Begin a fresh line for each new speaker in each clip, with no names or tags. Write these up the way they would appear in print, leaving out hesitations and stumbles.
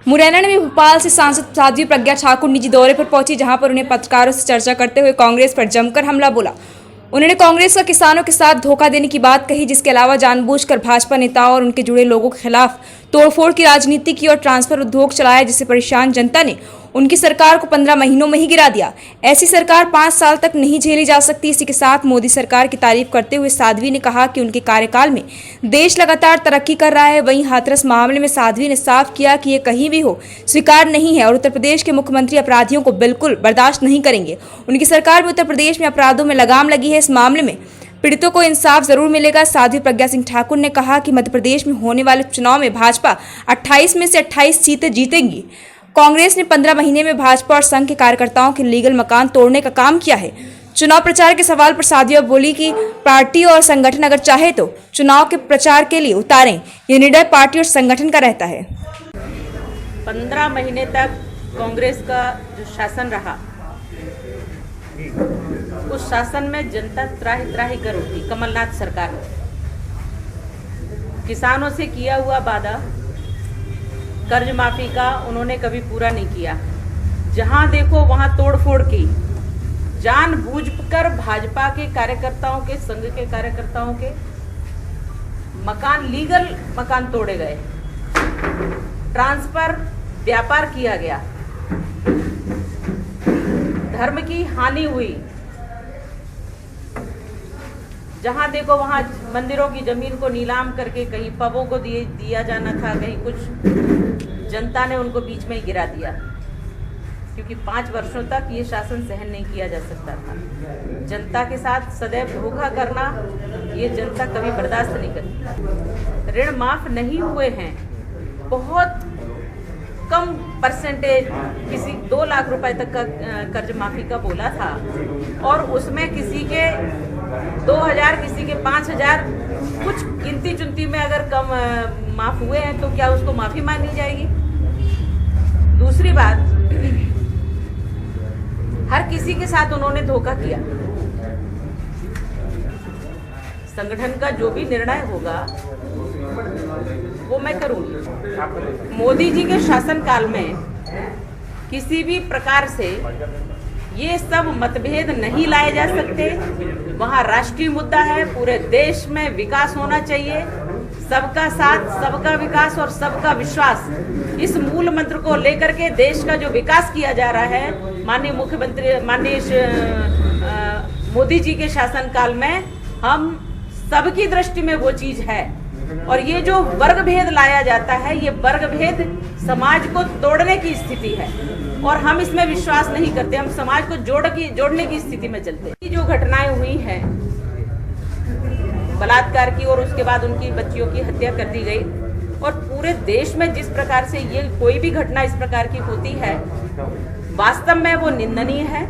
मुरैना में भोपाल से सांसद साध्वी प्रज्ञा ठाकुर निजी दौरे पर पहुंची, जहां पर उन्हें पत्रकारों से चर्चा करते हुए कांग्रेस पर जमकर हमला बोला। उन्होंने कांग्रेस का किसानों के साथ धोखा देने की बात कही, जिसके अलावा जानबूझकर भाजपा नेताओं और उनके जुड़े लोगों के खिलाफ तोड़फोड़ की राजनीति की और ट्रांसफर उद्योग चलाया, जिससे परेशान जनता ने उनकी सरकार को 15 महीनों में ही गिरा दिया। ऐसी सरकार 5 साल तक नहीं झेली जा सकती। इसी के साथ मोदी सरकार की तारीफ करते हुए साध्वी ने कहा कि उनके कार्यकाल में देश लगातार तरक्की कर रहा है। वहीं हाथरस मामले में साध्वी ने साफ किया कि ये कहीं भी हो स्वीकार नहीं है और उत्तर प्रदेश के मुख्यमंत्री अपराधियों को बिल्कुल बर्दाश्त नहीं करेंगे। उनकी सरकार में उत्तर प्रदेश में अपराधों में लगाम लगी है। इस मामले में पीड़ितों को इंसाफ जरूर मिलेगा। साध्वी प्रज्ञा सिंह ठाकुर ने कहा कि मध्य प्रदेश में होने वाले चुनाव में भाजपा 28 में से 28 सीटें जीतेंगी। कांग्रेस ने 15 महीने में भाजपा और संघ के कार्यकर्ताओं के लीगल मकान तोड़ने का काम किया है। चुनाव प्रचार के सवाल पर साध्वी बोली कि पार्टी और संगठन अगर चाहे तो चुनाव के प्रचार के लिए उतारें। ये निर्णय पार्टी और संगठन का रहता है।
15 महीने तक कांग्रेस का जो शासन रहा, उस शासन में जनता त्राही त्राही कर उठी। कमलनाथ सरकार किसानों से किया हुआ वादा कर्ज माफी का उन्होंने कभी पूरा नहीं किया। जहां देखो वहां तोड़फोड़ की, जानबूझकर भाजपा के कार्यकर्ताओं के, संघ के कार्यकर्ताओं के मकान, लीगल मकान तोड़े गए, ट्रांसफर व्यापार किया गया, धर्म की हानि हुई। जहां देखो वहां मंदिरों की जमीन को नीलाम करके कहीं पबों को दिया जाना था, कहीं कुछ जनता ने उनको बीच में ही गिरा दिया, क्योंकि 5 वर्षों तक ये शासन सहन नहीं किया जा सकता था। जनता के साथ सदैव धोखा करना ये जनता कभी बर्दाश्त नहीं करती। ऋण माफ नहीं हुए हैं, बहुत कम परसेंटेज, किसी 2 लाख रुपए तक का कर्ज माफी का बोला था और उसमें किसी के 2000, किसी के 5000, कुछ गिनती चुनती में अगर कम माफ हुए हैं तो क्या उसको माफी मानी जाएगी? दूसरी बात, हर किसी के साथ उन्होंने धोखा किया। संगठन का जो भी निर्णय होगा वो मैं करूंगी। मोदी जी के शासनकाल में किसी भी प्रकार से ये सब मतभेद नहीं लाए जा सकते। वहाँ राष्ट्रीय मुद्दा है, पूरे देश में विकास होना चाहिए, सबका साथ, सबका विकास और सबका विश्वास। इस मूल मंत्र को लेकर के देश का जो विकास किया जा रहा है, माननीय मुख्यमंत्री, माननीय मोदी जी के शासनकाल में हम सबकी दृष्टि में वो चीज है। और ये जो वर्ग भेद लाया जाता है, ये वर्ग भेद समाज को तोड़ने की स्थिति है और हम इसमें विश्वास नहीं करते। हम समाज को जोड़ने की स्थिति में चलते हैं। जो घटनाएं हुई हैं बलात्कार की और उसके बाद उनकी बच्चियों की हत्या कर दी गई, और पूरे देश में जिस प्रकार से ये कोई भी घटना इस प्रकार की होती है, वास्तव में वो निंदनीय है।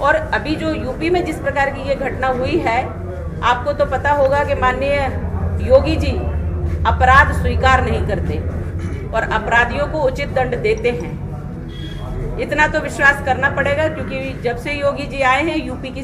और अभी जो यूपी में जिस प्रकार की ये घटना हुई है, आपको तो पता होगा कि माननीय योगी जी अपराध स्वीकार नहीं करते और अपराधियों को उचित दंड देते हैं। इतना तो विश्वास करना पड़ेगा, क्योंकि जब से योगी जी आए हैं यूपी की